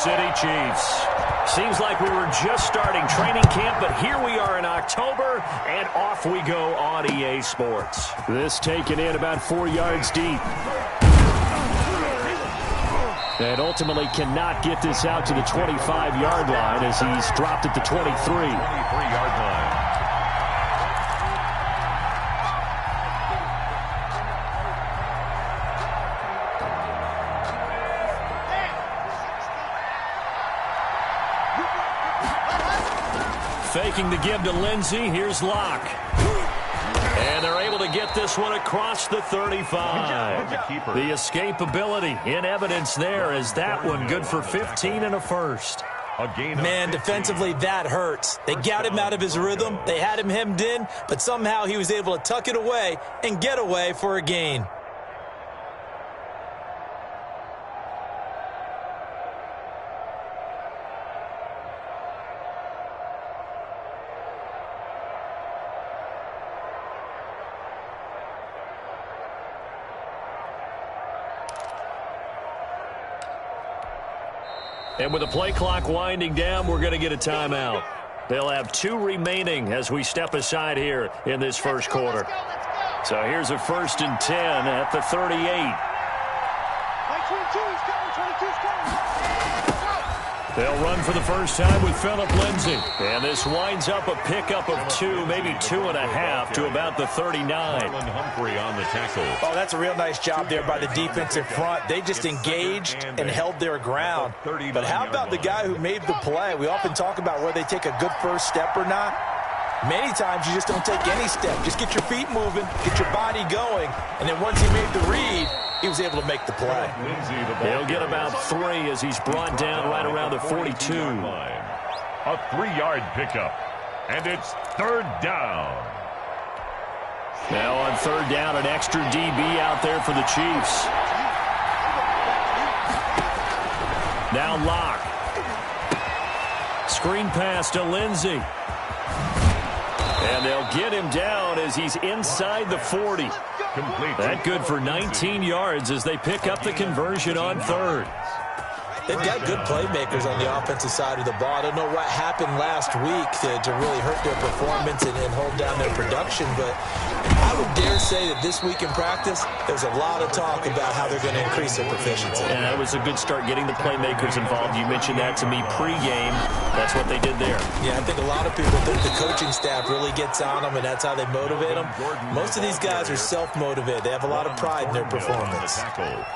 City Chiefs. Seems like we were just starting training camp, but here we are in October, and off we go on EA Sports. This taken in about 4 yards deep. And ultimately cannot get this out to the 25-yard line as he's dropped at the 23. 23-yard line. Faking the give to Lindsey. Here's Locke. And they're able to get this one across the 35. The escapability in evidence there as that one good for 15 and a first. Man, defensively, that hurts. They got him out of his rhythm. They had him hemmed in, but somehow he was able to tuck it away and get away for a gain. And with the play clock winding down, we're going to get a timeout. They'll have 2 remaining as we step aside here in this first quarter. So here's a 1st and 10 at the 38. 22's coming, 22's coming. They'll run for the first time with Phillip Lindsay. And this winds up a pickup of 2, maybe 2.5 to about the 39. Humphrey on the tackle. Oh, that's a real nice job there by the defensive front. They just engaged and held their ground. But how about the guy who made the play? We often talk about whether they take a good first step or not. Many times you just don't take any step. Just get your feet moving, get your body going, and then once he made the read, he was able to make the play. He'll get about 3 as he's brought down right around the 42. A 3-yard pickup, and it's 3rd down. Now on 3rd down, an extra DB out there for the Chiefs. Now Locke. Screen pass to Lindsey. And they'll get him down as he's inside the 40. Complete. That good for 19 yards as they pick up the conversion on 3rd. They've got good playmakers on the offensive side of the ball. I don't know what happened last week to really hurt their performance and hold down their production, but I would dare say that this week in practice, there's a lot of talk about how they're going to increase their proficiency. And that was a good start getting the playmakers involved. You mentioned that to me pregame. That's what they did there. Yeah, I think a lot of people think the coaching staff really gets on them, and that's how they motivate them. Most of these guys are self-motivated. They have a lot of pride in their performance.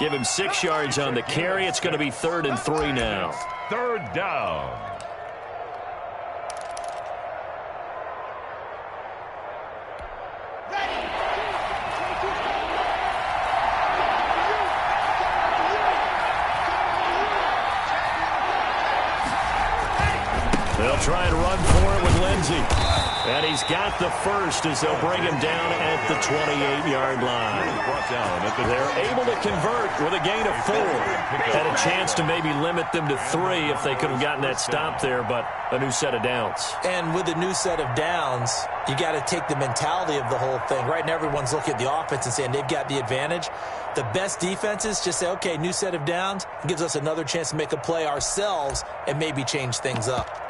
Give him 6 yards on the carry. It's going to be 3rd and 3 now. 3rd down. They'll try and run for it with Lindsey. And he's got the first as they'll bring him down at the 28-yard line. They're able to convert with a gain of 4. Had a chance to maybe limit them to 3 if they could have gotten that stop there, but a new set of downs. And with a new set of downs, you got to take the mentality of the whole thing. Right now, everyone's looking at the offense and saying they've got the advantage. The best defenses just say, okay, new set of downs. It gives us another chance to make a play ourselves and maybe change things up.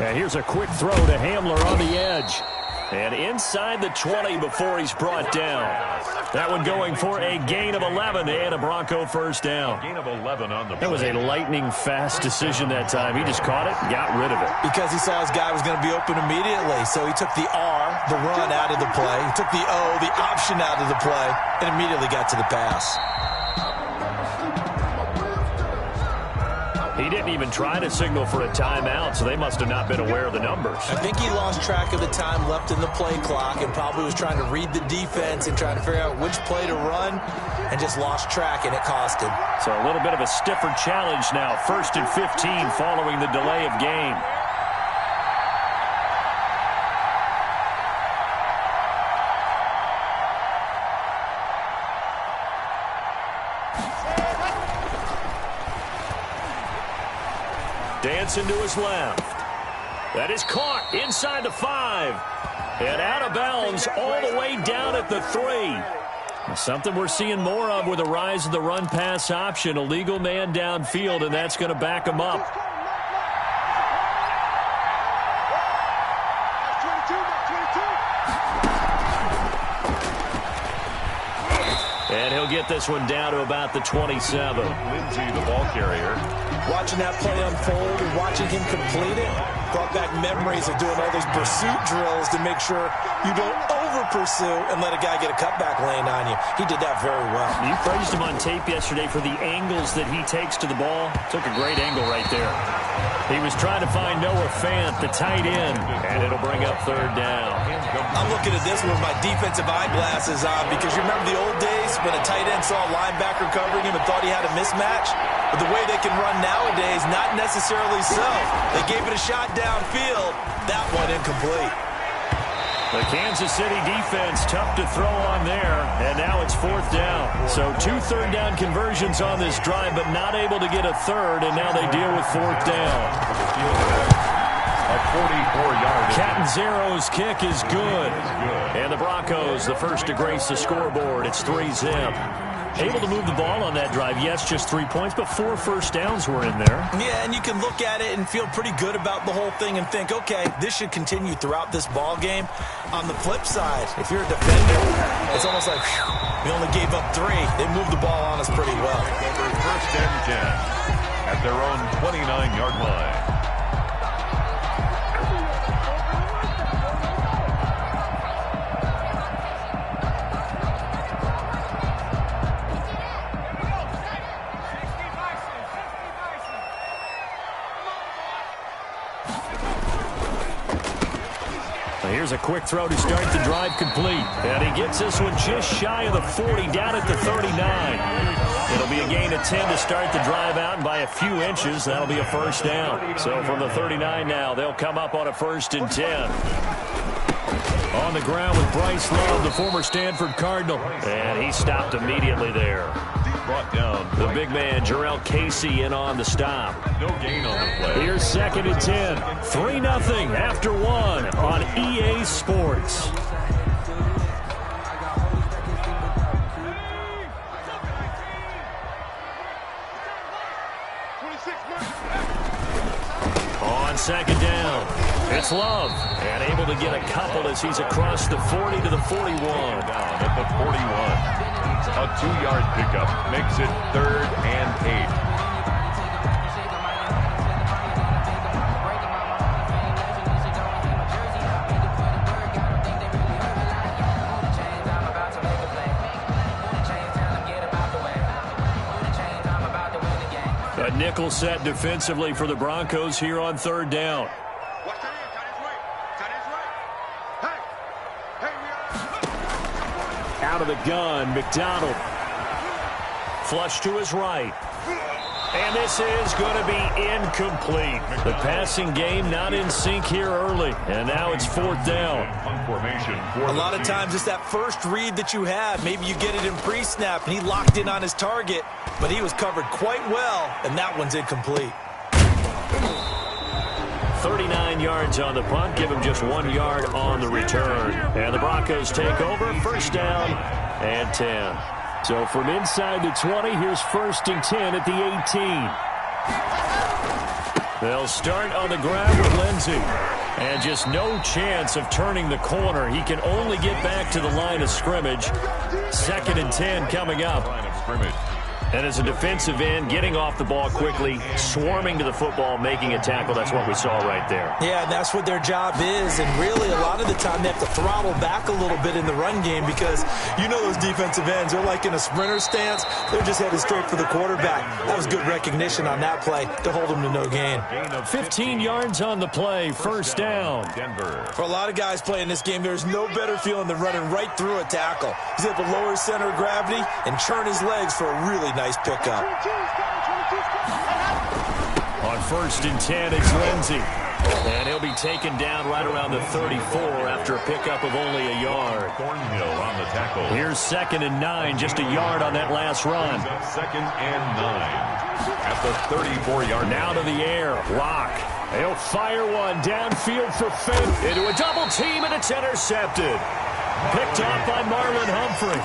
And here's a quick throw to Hamler on the edge. And inside the 20 before he's brought down. That one going for a gain of 11 and a Bronco first down. Gain of 11 on the play. That was a lightning-fast decision that time. He just caught it and got rid of it. Because he saw his guy was going to be open immediately. So he took the R, the run, out of the play. He took the O, the option, out of the play, and immediately got to the pass. He didn't even try to signal for a timeout, so they must have not been aware of the numbers. I think he lost track of the time left in the play clock and probably was trying to read the defense and trying to figure out which play to run and just lost track, and it cost him. So a little bit of a stiffer challenge now. 1st and 15 following the delay of game. Dancing to his left. That is caught inside the 5. And out of bounds all the way down at the 3. Something we're seeing more of with the rise of the run-pass option. A legal man downfield, and that's going to back him up. And he'll get this one down to about the 27. Lindsey, the ball carrier. Watching that play unfold and watching him complete it brought back memories of doing all those pursuit drills to make sure you don't over-pursue and let a guy get a cutback lane on you. He did that very well. You praised him on tape yesterday for the angles that he takes to the ball. Took a great angle right there. He was trying to find Noah Fant, the tight end, and it'll bring up 3rd down. I'm looking at this with my defensive eyeglasses on because you remember the old days when a tight end saw a linebacker covering him and thought he had a mismatch? But the way they can run nowadays, not necessarily so. They gave it a shot downfield. That one incomplete. The Kansas City defense tough to throw on there, and now it's 4th down. So 2 third-down conversions on this drive, but not able to get a 3rd, and now they deal with 4th down. A 44-yard. Catanzaro's kick is good. And the Broncos, the first to grace the scoreboard. It's 3-zip. Able to move the ball on that drive. Yes, just 3 points, but 4 first downs were in there. Yeah, and you can look at it and feel pretty good about the whole thing and think, okay, this should continue throughout this ball game. On the flip side, if you're a defender, it's almost like, whew, we only gave up 3. They moved the ball on us pretty well. Over 1st and 10 at their own 29-yard line. Here's a quick throw to start the drive complete. And he gets this one just shy of the 40, down at the 39. It'll be a gain of 10 to start the drive out, and by a few inches, that'll be a 1st down. So from the 39 now, they'll come up on a 1st and 10. On the ground with Bryce Love, the former Stanford Cardinal. And he stopped immediately there. Brought down the big man, Jarrell Casey, in on the stop. No gain on the play. Here's 2nd and 10. 3-0 after 1 on EA Sports. On 2nd down, it's Love, and able to get a couple as he's across the 40 to the 41. Down at the 41. A 2-yard pickup makes it 3rd and 8. A nickel set defensively for the Broncos here on 3rd down. Out of the gun, McDonald. Flush to his right. And this is going to be incomplete. The passing game not in sync here early. And now it's 4th down. A lot of times it's that first read that you have. Maybe you get it in pre-snap, and he locked in on his target, but he was covered quite well, and that one's incomplete. 39 yards on the punt. Give him just 1 yard on the return. And the Broncos take over. 1st down and 10. So from inside the 20, here's 1st and 10 at the 18. They'll start on the ground with Lindsey. And just no chance of turning the corner. He can only get back to the line of scrimmage. 2nd and 10 coming up.8. Line of scrimmage. And as a defensive end, getting off the ball quickly, swarming to the football, making a tackle, that's what we saw right there. Yeah, and that's what their job is. And really, a lot of the time, they have to throttle back a little bit in the run game because you know those defensive ends, they're like in a sprinter stance. They're just headed straight for the quarterback. That was good recognition on that play to hold them to no gain. 15 yards on the play, 1st down. Denver. For a lot of guys playing this game, there's no better feeling than running right through a tackle. He's able to lower his center of gravity and churn his legs for a really nice pickup. On 1st and 10, it's Lindsey. And he'll be taken down right around the 34 after a pickup of only a yard. Thornhill on the tackle. Here's 2nd and 9, just a yard on that last run. 2nd and 9 at the 34-yard line. Now to the air, Locke. He'll fire one downfield for Finn. Into a double team, and it's intercepted. Picked off by Marlon Humphrey.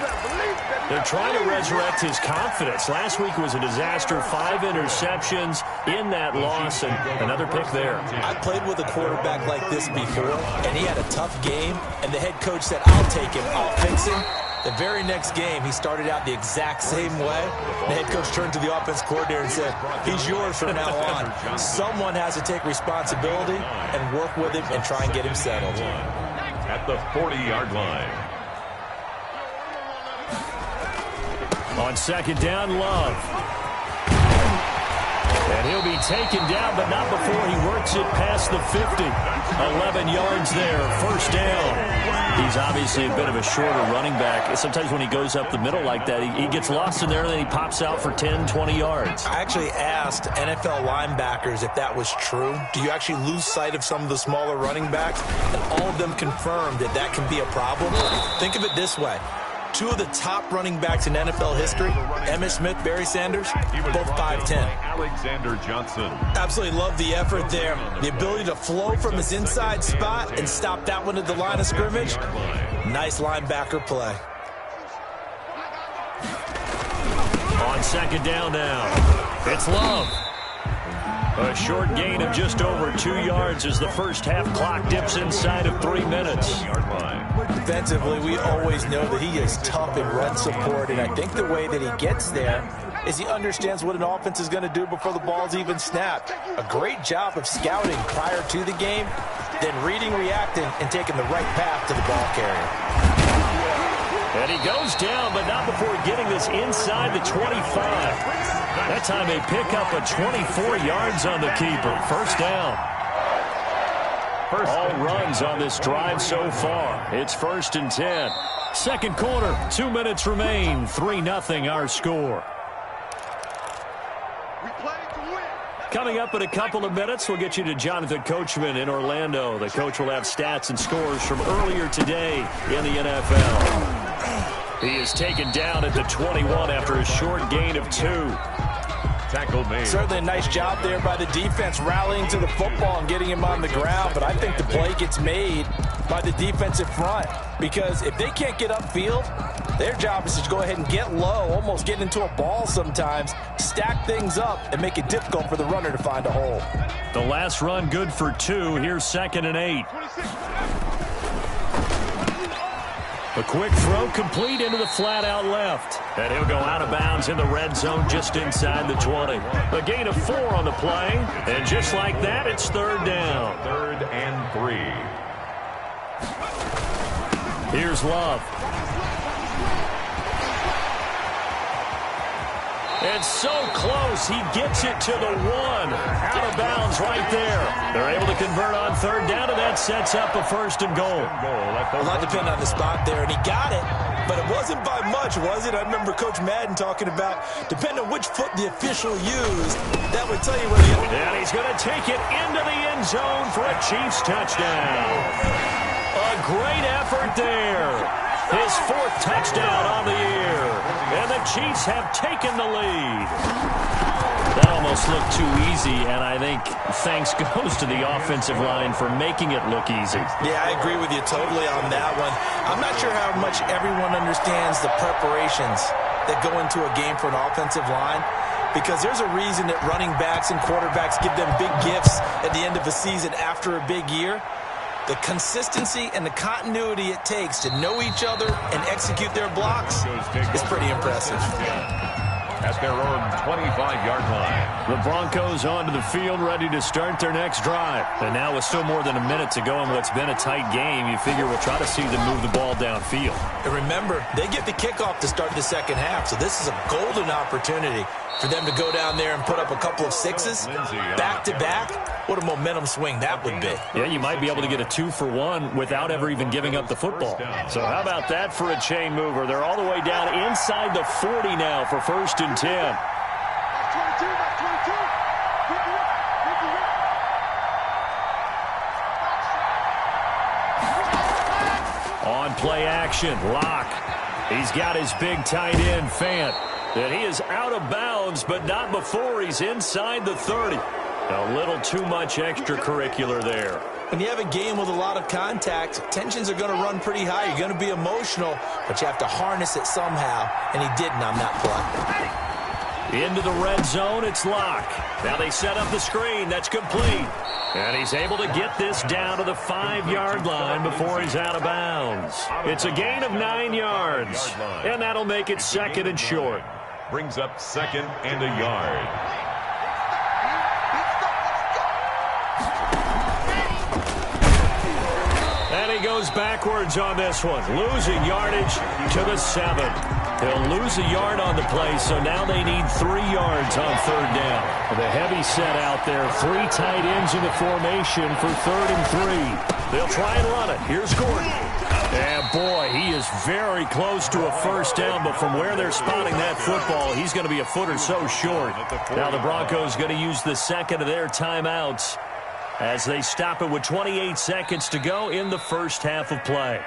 They're trying to resurrect his confidence. Last week was a disaster. 5 interceptions in that loss, and another pick there. I played with a quarterback like this before, and he had a tough game, and the head coach said, I'll take him, I'll fix him. The very next game, he started out the exact same way. The head coach turned to the offense coordinator and said, he's yours from now on. Someone has to take responsibility and work with him and try and get him settled. At the 40-yard line. On second down, Love. And he'll be taken down, but not before he works it past the 50. 11 yards there, first down. He's obviously a bit of a shorter running back. Sometimes when he goes up the middle like that, he gets lost in there, and then he pops out for 10, 20 yards. I actually asked NFL linebackers if that was true. Do you actually lose sight of some of the smaller running backs? And all of them confirmed that that can be a problem. Think of it this way. 2 of the top running backs in NFL history, Emmitt Smith, Barry Sanders, both 5'10". Alexander Johnson. Absolutely love the effort there. The ability to flow from his inside spot and stop that one at the line of scrimmage. Nice linebacker play. On second down now, it's Love. A short gain of just over 2 yards as the first half clock dips inside of 3 minutes. Defensively, we always know that he is tough in run support, and I think the way that he gets there is he understands what an offense is going to do before the ball's even snapped. A great job of scouting prior to the game, then reading, reacting, and taking the right path to the ball carrier. And he goes down, but not before getting this inside the 25. That time they pick up a 24 yards on the keeper. First down. All runs on this drive so far. It's 1st and 10. Second quarter, 2 minutes remain. 3-0 our score. Coming up in a couple of minutes, we'll get you to Jonathan Coachman in Orlando. The coach will have stats and scores from earlier today in the NFL. He is taken down at the 21 after a short gain of 2. Tackle made. Certainly a nice job there by the defense rallying to the football and getting him on the ground, but I think the play gets made by the defensive front because if they can't get upfield, their job is to go ahead and get low, almost get into a ball sometimes, stack things up, and make it difficult for the runner to find a hole. The last run good for 2. Here's 2nd and 8. A quick throw complete into the flat out left. And he'll go out of bounds in the red zone just inside the 20. A gain of 4 on the play. And just like that, it's 3rd down. 3rd and 3. Here's Love. And so close, he gets it to the 1. Out of bounds right there. They're able to convert on 3rd down, and that sets up a 1st and goal. A lot depending on the spot there, and he got it, but it wasn't by much, was it? I remember Coach Madden talking about, depending on which foot the official used, that would tell you where the... And he's going to take it into the end zone for a Chiefs touchdown. A great effort there. His 4th touchdown on the year. And the Chiefs have taken the lead. That almost looked too easy, and I think thanks goes to the offensive line for making it look easy. Yeah, I agree with you totally on that one. I'm not sure how much everyone understands the preparations that go into a game for an offensive line, because there's a reason that running backs and quarterbacks give them big gifts at the end of a season after a big year. The consistency and the continuity it takes to know each other and execute their blocks is pretty impressive. At their own 25-yard line. The Broncos onto the field, ready to start their next drive. And now with still more than a minute to go in what's been a tight game, you figure we'll try to see them move the ball downfield. And remember, they get the kickoff to start the second half, so this is a golden opportunity for them to go down there and put up a couple of 6s back-to-back. What a momentum swing that would be. Yeah, you might be able to get a 2-for-1 without ever even giving up the football. So how about that for a chain mover? They're all the way down inside the 40 now for 1st and 10. On play action, Locke. He's got his big tight end, Fant. And he is out of bounds, but not before he's inside the 30. A little too much extracurricular there. When you have a game with a lot of contact, tensions are going to run pretty high. You're going to be emotional, but you have to harness it somehow, and he didn't on that play. Into the red zone, it's Locke. Now they set up the screen. That's complete. And he's able to get this down to the 5-yard line before he's out of bounds. It's a gain of 9 yards, and that'll make it second and short. Brings up second and a yard. And he goes backwards on this one, losing yardage to the 7. He'll lose a yard on the play, so now they need 3 yards on third down. The heavy set out there, 3 tight ends in the formation for 3rd and 3. They'll try and run it. Here's Gordon. And boy, he is very close to a first down, but from where they're spotting that football, he's going to be a foot or so short. Now the Broncos going to use the second of their timeouts as they stop it with 28 seconds to go in the first half of play.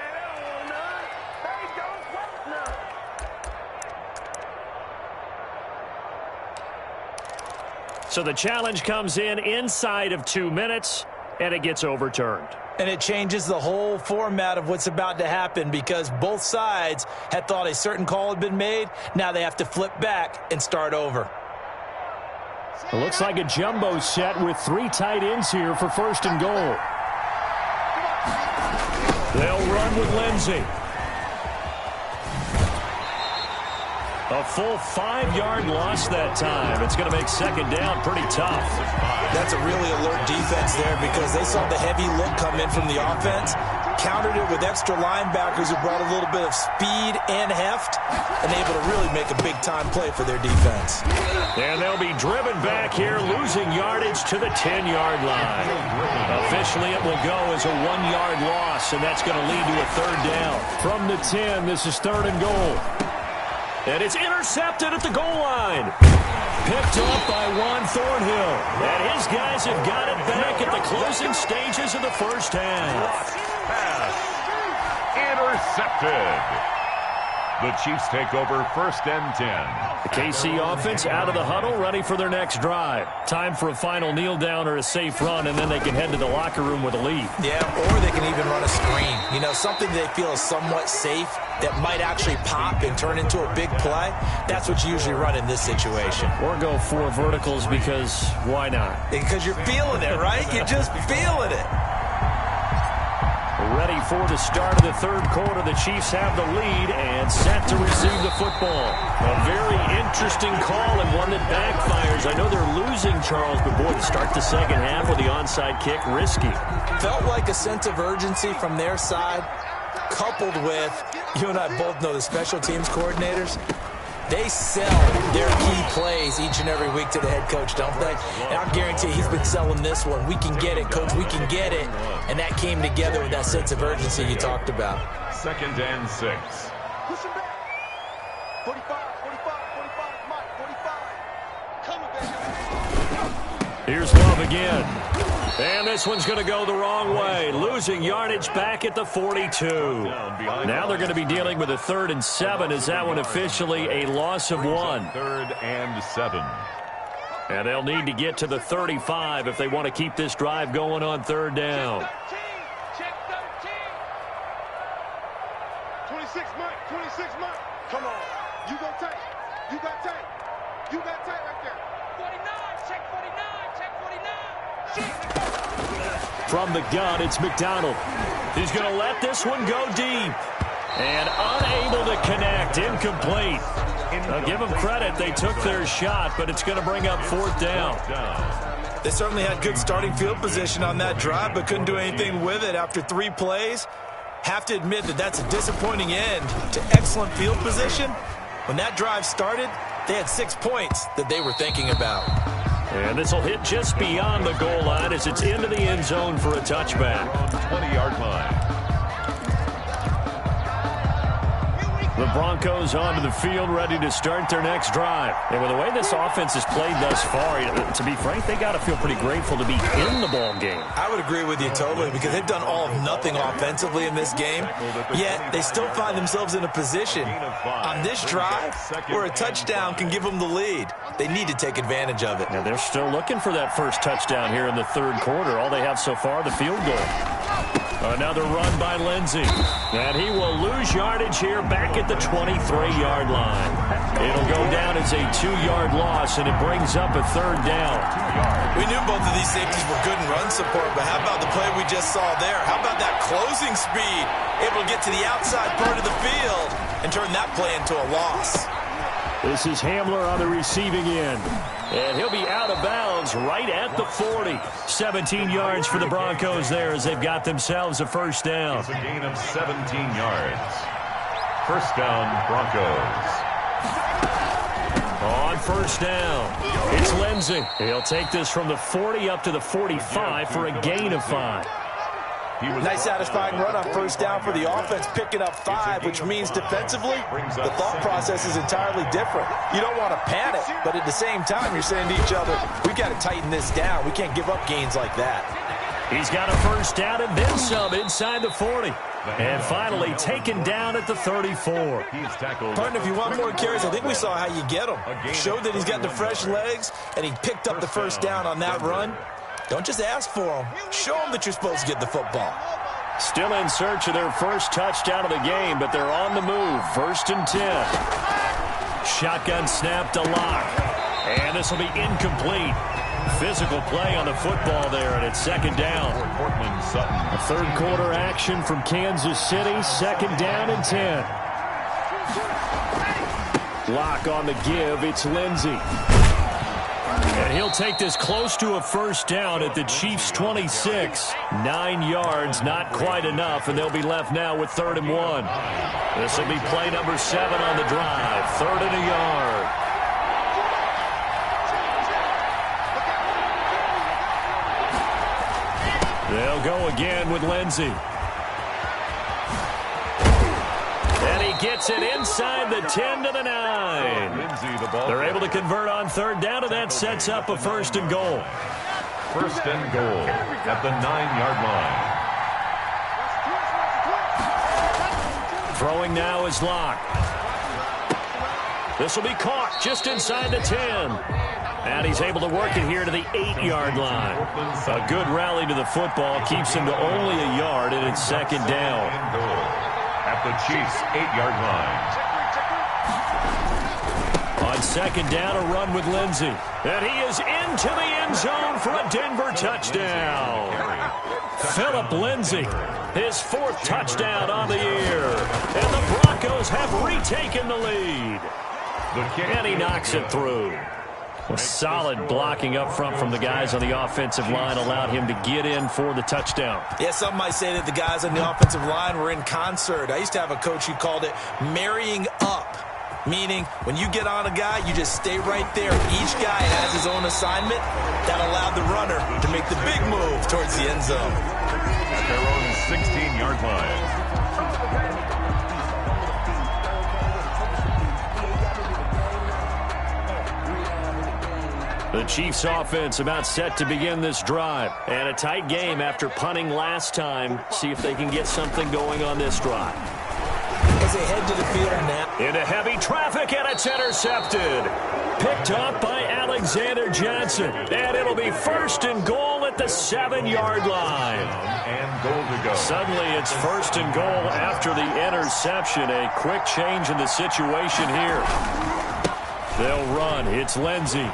So the challenge comes in inside of 2 minutes, and it gets overturned. And it changes the whole format of what's about to happen because both sides had thought a certain call had been made. Now they have to flip back and start over. It looks like a jumbo set with 3 tight ends here for 1st and goal. They'll run with Lindsey. A full 5-yard loss that time. It's going to make second down pretty tough. That's a really alert defense there because they saw the heavy look come in from the offense, countered it with extra linebackers who brought a little bit of speed and heft, and able to really make a big-time play for their defense. And they'll be driven back here, losing yardage to the 10-yard line. Officially, it will go as a 1-yard loss, and that's going to lead to a 3rd down. From the 10, this is 3rd and goal. And it's intercepted at the goal line. Picked up by Juan Thornhill. And his guys have got it back at the closing stages of the first half. Intercepted. The Chiefs take over 1st and 10. The KC offense out of the huddle, ready for their next drive. Time for a final kneel down or a safe run, and then they can head to the locker room with a lead. Yeah, or they can even run a screen. You know, something they feel is somewhat safe that might actually pop and turn into a big play. That's what you usually run in this situation. Or go 4 verticals because why not? Because you're feeling it, right? You're just feeling it. Ready for the start of the 3rd quarter. The Chiefs have the lead and set to receive the football. A very interesting call and one that backfires. I know they're losing, Charles, but boy, to start the second half with the onside kick, risky. Felt like a sense of urgency from their side, coupled with, you and I both know the special teams coordinators, they sell their key plays each and every week to the head coach, don't they? And I guarantee he's been selling this one. We can get it, coach. We can get it. And that came together with that sense of urgency you talked about. 2nd and 6. Push him back. 45, 45, 45, Mike, 45. Coming back. Here's Love again. And this one's going to go the wrong way. Losing yardage back at the 42. Now they're going to be dealing with a 3rd and 7. Is that one officially a loss of 1? 3rd and 7. And they'll need to get to the 35 if they want to keep this drive going on 3rd down. Check 13. 26, Mike, 26, Mike. Come on. You go tight. You got tight. You got tight right there. 49, check 49, check 49. From the gun, it's McDonald. He's going to let this one go deep. And unable to connect. Incomplete. I'll give them credit. They took their shot, but it's going to bring up 4th down. They certainly had good starting field position on that drive, but couldn't do anything with it after 3 plays. Have to admit that that's a disappointing end to excellent field position. When that drive started, they had 6 points that they were thinking about. And this will hit just beyond the goal line as it's into the end zone for a touchback. On the 20-yard line. The Broncos onto the field, ready to start their next drive. And with the way this offense has played thus far, to be frank, they got to feel pretty grateful to be in the ball game. I would agree with you totally, because they've done all of nothing offensively in this game, yet they still find themselves in a position on this drive where a touchdown can give them the lead. They need to take advantage of it. Now they're still looking for that first touchdown here in the third quarter. All they have so far, the field goal. Another run by Lindsey. And he will lose yardage here back at the 23-yard line. It'll go down as a 2-yard loss, and it brings up a third down. We knew both of these safeties were good in run support, but how about the play we just saw there? How about that closing speed? Able to get to the outside part of the field and turn that play into a loss. This is Hamler on the receiving end. And he'll be out of bounds right at the 40. 17 yards for the Broncos there as they've got themselves a first down. It's a gain of 17 yards. First down, Broncos. On first down, it's Lindsey. He'll take this from the 40 up to the 45 for a gain of 5. Nice satisfying run on first down for the offense, picking up 5, which means defensively, the thought process is entirely different. You don't want to panic, but at the same time, you're saying to each other, we've got to tighten this down. We can't give up gains like that. He's got a first down and then some inside the 40. And finally taken down at the 34. Partner, if you want more carries, I think we saw how you get them. Showed that he's got the fresh legs, and he picked up the first down on that run. Don't just ask for them. Show them that you're supposed to get the football. Still in search of their first touchdown of the game, but they're on the move. First and 10. Shotgun snap to Locke. And this will be incomplete. Physical play on the football there, and it's second down. A third quarter action from Kansas City. Second down and 10. Locke on the give. It's Lindsey. And he'll take this close to a first down at the Chiefs' 26. 9 yards, not quite enough, and they'll be left now with 3rd and 1. This will be play number 7 on the drive. 3rd and a yard. They'll go again with Lindsey. And he gets it inside the 10 to the 9. They're able to convert on 3rd down, and that sets up a 1st and goal. 1st and goal at the 9-yard line. Throwing now is Locke. This will be caught just inside the 10. And he's able to work it here to the 8-yard line. A good rally to the football keeps him to only a yard, and it's 2nd down. At the Chiefs' 8-yard line. On 2nd down, a run with Lindsey. And he is into the end zone for a Denver touchdown. Phillip Lindsey, his 4th touchdown on the year. And the Broncos have retaken the lead. And he knocks it through. A solid blocking up front from the guys on the offensive line allowed him to get in for the touchdown. Yeah, some might say that the guys on the offensive line were in concert. I used to have a coach who called it marrying up, meaning when you get on a guy, you just stay right there. Each guy has his own assignment. That allowed the runner to make the big move towards the end zone. At their own 16-yard line. The Chiefs offense about set to begin this drive. And a tight game after punting last time. See if they can get something going on this drive. As they head to the field now. Into heavy traffic, and it's intercepted. Picked up by Alexander Johnson. And it'll be 1st and goal at the 7-yard line. And goal to go. Suddenly it's 1st and goal after the interception. A quick change in the situation here. They'll run. It's Lindsey.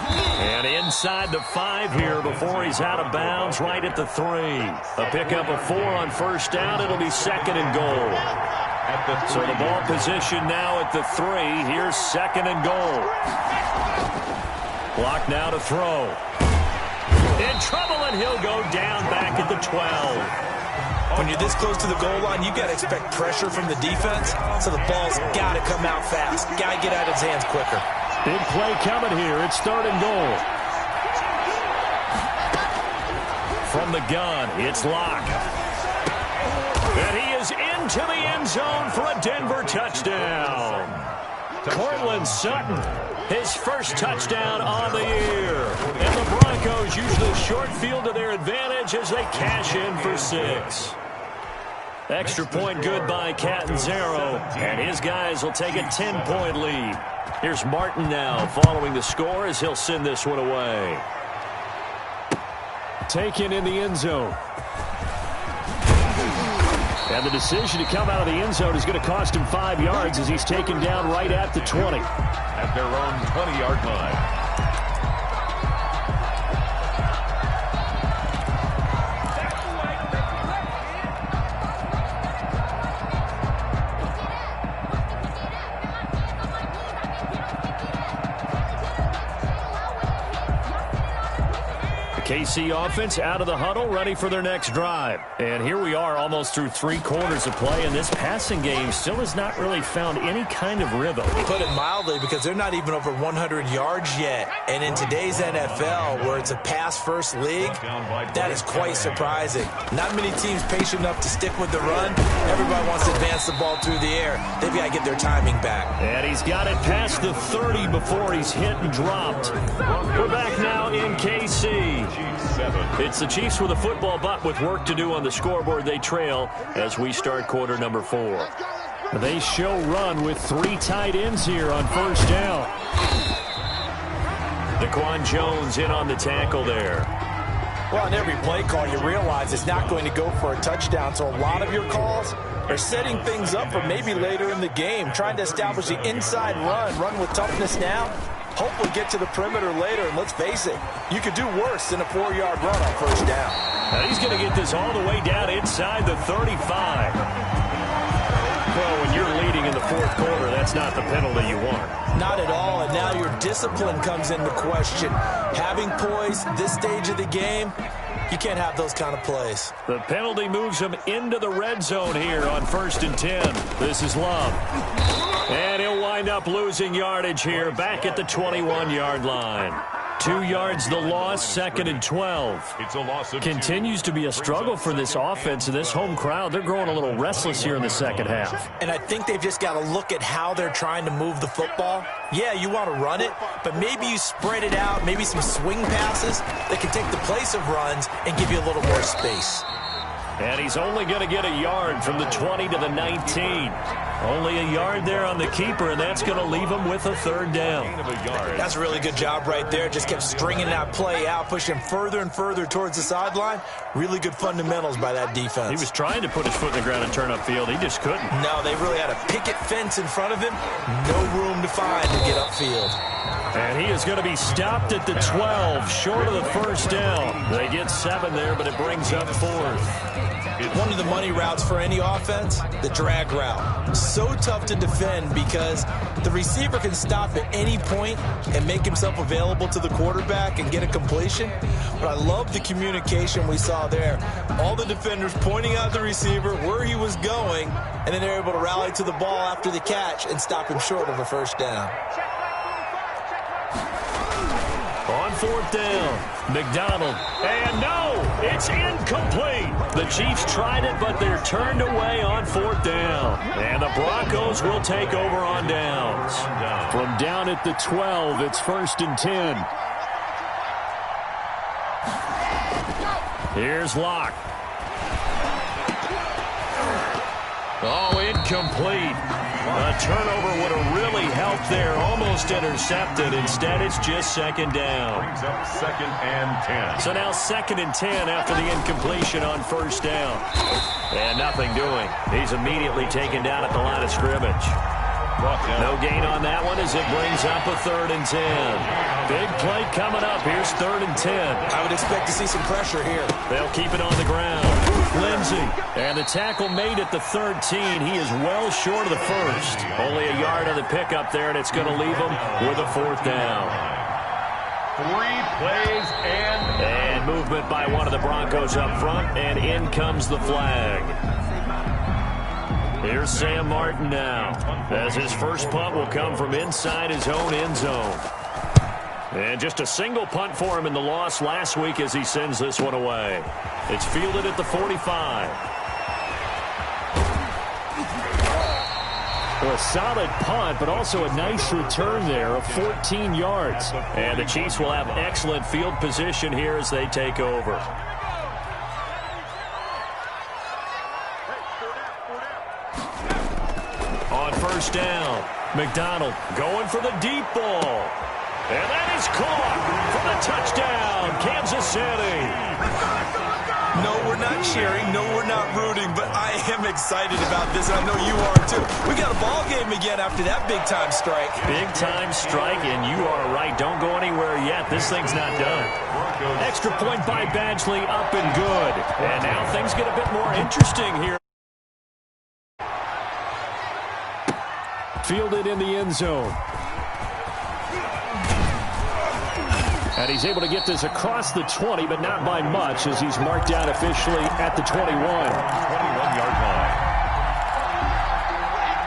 And inside the 5 here before he's out of bounds, right at the 3. A pickup of 4 on 1st down. It'll be 2nd and goal. So the ball position now at the 3. Here's 2nd and goal. Block now to throw. In trouble, and he'll go down back at the 12. When you're this close to the goal line, you got to expect pressure from the defense, so the ball's got to come out fast. Got to get out of his hands quicker. Big play coming here. It's 3rd and goal. From the gun, it's Locke. And he is in into the end zone for a Denver touchdown. Cortland Sutton, his first touchdown on the year. And the Broncos use the short field to their advantage as they cash in for 6. Extra point good by Catanzaro, and his guys will take a 10-point lead. Here's Martin now following the score as he'll send this one away. Taken in the end zone. And the decision to come out of the end zone is going to cost him 5 yards as he's taken down right at the 20. At their own 20-yard line. KC offense out of the huddle, ready for their next drive. And here we are almost through 3 quarters of play, and this passing game still has not really found any kind of rhythm. Put it mildly, because they're not even over 100 yards yet. And in today's NFL, where it's a pass-first league, that is quite surprising. Not many teams patient enough to stick with the run. Everybody wants to advance the ball through the air. They've got to get their timing back. And he's got it past the 30 before he's hit and dropped. We're back now in KC. It's the Chiefs with a football, but with work to do on the scoreboard. They trail as we start quarter number 4. They show run with 3 tight ends here on first down. Daquan Jones in on the tackle there. Well, on every play call, you realize it's not going to go for a touchdown, so a lot of your calls are setting things up for maybe later in the game, trying to establish the inside run with toughness now. Hopefully get to the perimeter later, and let's face it, you could do worse than a 4-yard run on first down. Now he's going to get this all the way down inside the 35. Well, when you're leading in the 4th quarter, that's not the penalty you want. Not at all, and now your discipline comes into question. Having poise this stage of the game, you can't have those kind of plays. The penalty moves him into the red zone here on 1st and 10. This is Love. And he'll wind up losing yardage here back at the 21-yard line. 2 yards the loss, 2nd and 12. It's a loss of Continues to be a struggle for this offense and this home crowd. They're growing a little restless here in the second half. And I think they've just got to look at how they're trying to move the football. Yeah, you want to run it, but maybe you spread it out, maybe some swing passes that can take the place of runs and give you a little more space. And he's only going to get a yard from the 20 to the 19. Only a yard there on the keeper, and that's going to leave him with a 3rd down. That's a really good job right there. Just kept stringing that play out, pushing further and further towards the sideline. Really good fundamentals by that defense. He was trying to put his foot in the ground and turn upfield. He just couldn't. No, they really had a picket fence in front of him. No room to find to get upfield. And he is going to be stopped at the 12, short of the 1st down. They get 7 there, but it brings up 4th. One of the money routes for any offense, the drag route. So tough to defend because the receiver can stop at any point and make himself available to the quarterback and get a completion. But I love the communication we saw there. All the defenders pointing out the receiver, where he was going, and then they're able to rally to the ball after the catch and stop him short of a 1st down. On 4th down, McDonald. And no, it's incomplete. The Chiefs tried it, but they're turned away on 4th down. And the Broncos will take over on downs. From down at the 12, it's 1st and 10. Here's Locke. Oh, incomplete. A turnover would have really helped there. Almost intercepted. Instead, it's just 2nd down. Brings up 2nd and 10. So now 2nd and 10 after the incompletion on 1st down. And nothing doing. He's immediately taken down at the line of scrimmage. No gain on that one as it brings up a 3rd and 10. Big play coming up. Here's 3rd and 10. I would expect to see some pressure here. They'll keep it on the ground. Lindsey. And the tackle made at the 13. He is well short of the 1st. Only a yard on the pickup there, and it's going to leave him with a 4th down. 3 plays and movement by one of the Broncos up front, and in comes the flag. Here's Sam Martin now, as his first punt will come from inside his own end zone. And just a single punt for him in the loss last week as he sends this one away. It's fielded at the 45. Well, a solid punt, but also a nice return there of 14 yards. And the Chiefs will have excellent field position here as they take over. On first down, McDonald going for the deep ball. And that is caught for the touchdown, Kansas City. No, we're not cheering. No, we're not rooting. But I am excited about this. I know you are, too. We got a ball game again after that big-time strike. Big-time strike, and you are right. Don't go anywhere yet. This thing's not done. Extra point by Badgley, up and good. And now things get a bit more interesting here. Fielded in the end zone. And he's able to get this across the 20, but not by much, as he's marked down officially at the 21. 21-yard line.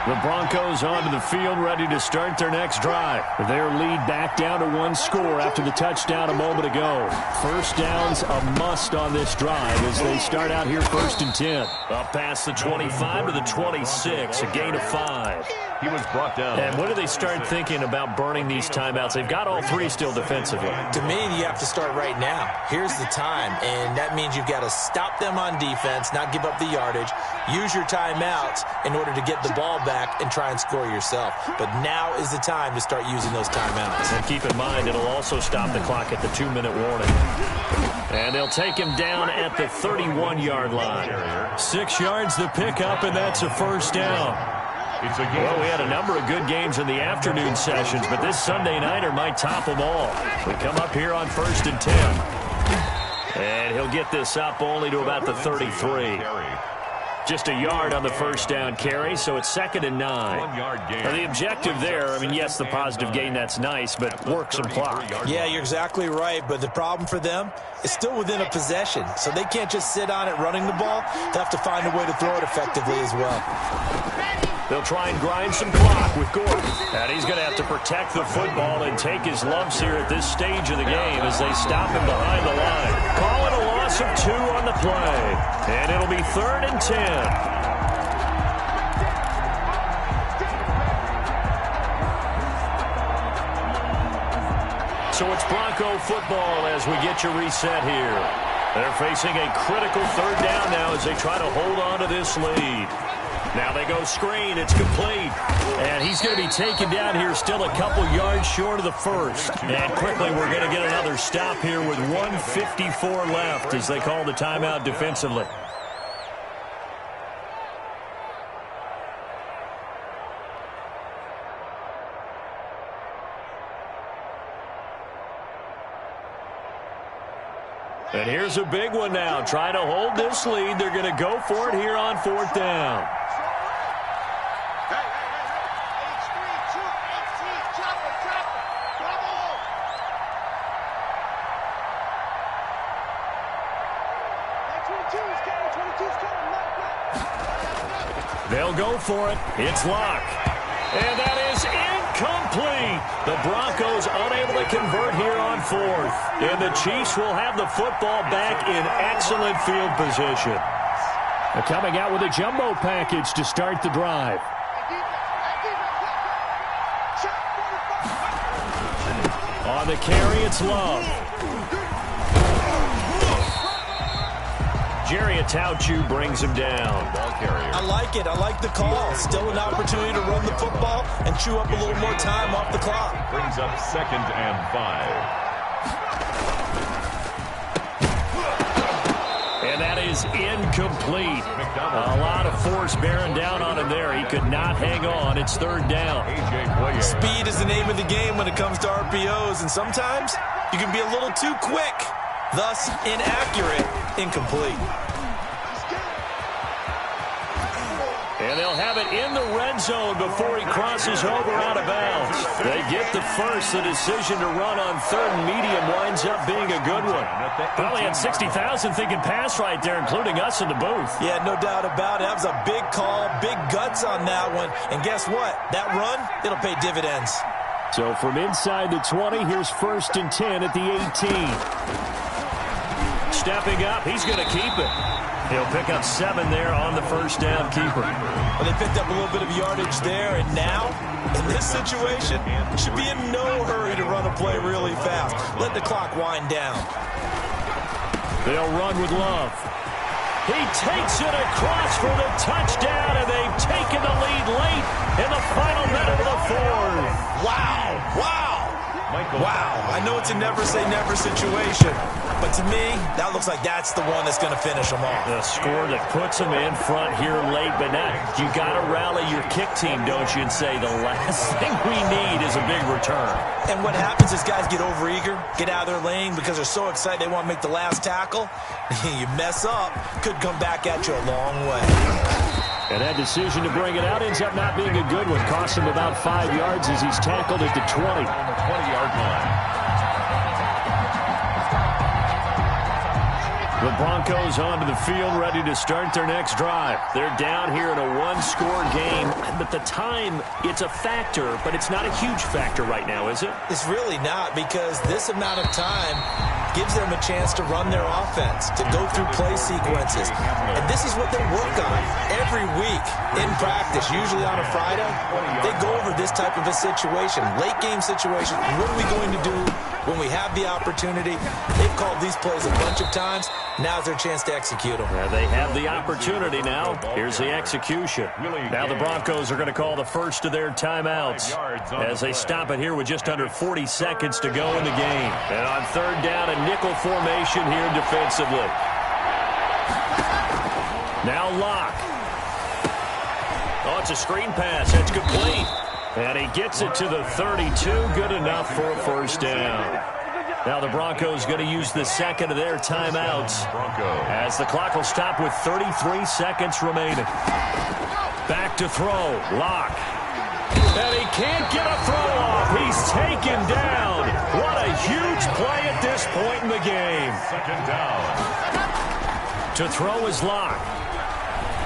The Broncos onto the field, ready to start their next drive. Their lead back down to one score after the touchdown a moment ago. First down's a must on this drive as they start out here 1st and 10. Up past the 25 to the 26, a gain of 5. He was brought down. And when do they start thinking about burning these timeouts? They've got all three still defensively. To me, you have to start right now. Here's the time, and that means you've got to stop them on defense, not give up the yardage, use your timeouts in order to get the ball back and try and score yourself. But now is the time to start using those timeouts. And keep in mind, it'll also stop the clock at the 2-minute warning. And they'll take him down at the 31-yard line. 6 yards the pickup, and that's a first down. Well, we had a number of good games in the afternoon sessions, but this Sunday nighter might top them all. We come up here on 1st and 10. And he'll get this up only to about the 33. Just a yard on the first down carry, so it's 2nd and 9. 1 yard gain. Now, the objective there, I mean, yes, the positive gain, that's nice, but work some clock. Yeah, you're exactly right, but the problem for them is still within a possession, so they can't just sit on it running the ball. They have to find a way to throw it effectively as well. They'll try and grind some clock with Gordon. And he's going to have to protect the football and take his lumps here at this stage of the game as they stop him behind the line. Call it a loss of 2 on the play. And it'll be 3rd and 10. So it's Bronco football as we get you reset here. They're facing a critical 3rd down now as they try to hold on to this lead. Now they go screen. It's complete. And he's going to be taken down here still a couple yards short of the first. And quickly we're going to get another stop here with 1:54 left as they call the timeout defensively. And here's a big one now. Trying to hold this lead. They're going to go for it here on 4th down. They'll go for it. It's Locke. And that is incomplete. The Broncos unable to convert here on 4th. And the Chiefs will have the football back in excellent field position. They're coming out with a jumbo package to start the drive. On the carry, it's Love. Jerry Atauchu brings him down. Ball carrier. I like it. I like the call. Still an opportunity to run the football and chew up a little more time off the clock. Brings up 2nd and 5. And that is incomplete. A lot of force bearing down on him there. He could not hang on. It's 3rd down. Speed is the name of the game when it comes to RPOs, and sometimes you can be a little too quick. Thus, inaccurate, incomplete. And they'll have it in the red zone before he crosses over out of bounds. They get the first. The decision to run on 3rd and medium winds up being a good one. Probably had 60,000 thinking pass right there, including us in the booth. Yeah, no doubt about it. That was a big call, big guts on that one. And guess what? That run, it'll pay dividends. So from inside the 20, here's 1st and 10 at the 18. Stepping up, he's going to keep it. He'll pick up 7 there on the first down keeper. Well, they picked up a little bit of yardage there, and now, in this situation, should be in no hurry to run a play really fast. Let the clock wind down. They'll run with Love. He takes it across for the touchdown, and they've taken the lead late in the final minute of the fourth. Wow, wow. Wow, I know it's a never-say-never situation, but to me, that looks like that's the one that's going to finish them off. The score that puts them in front here late, but now you got to rally your kick team, don't you, and say the last thing we need is a big return. And what happens is guys get overeager, get out of their lane because they're so excited they want to make the last tackle. You mess up, could come back at you a long way. And that decision to bring it out ends up not being a good one. Costs him about 5 yards as he's tackled at the 20. On the 20-yard line. The Broncos onto the field, ready to start their next drive. They're down here in a one-score game, but the time, it's a factor, but it's not a huge factor right now, is it? It's really not, because this amount of time gives them a chance to run their offense, to go through play sequences. And this is what they work on every week in practice, usually on a Friday. They go over this type of a situation, late game situation. What are we going to do when we have the opportunity? They've called these plays a bunch of times. Now's their chance to execute them. They have the opportunity now. Here's the execution. Now the Broncos are going to call the first of their timeouts as they stop it here with just under 40 seconds to go in the game. And on third down, a nickel formation here defensively. Now Locke. Oh, it's a screen pass. That's complete. And he gets it to the 32. Good enough for a first down. Now the Broncos going to use the second of their timeouts as the clock will stop with 33 seconds remaining. Back to throw. Locke. And he can't get a throw off. He's taken down. What a huge play at this point in the game. Second down. To throw is Locke.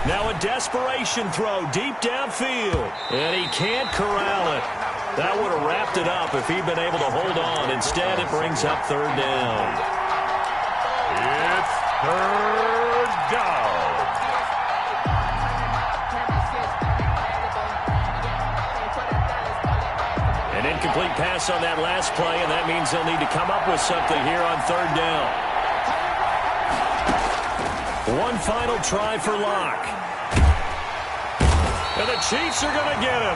Now a desperation throw deep downfield. And he can't corral it. That would have wrapped it up if he'd been able to hold on. Instead, it brings up third down. It's third down. An incomplete pass on that last play, and that means they'll need to come up with something here on third down. One final try for Locke. And the Chiefs are going to get him.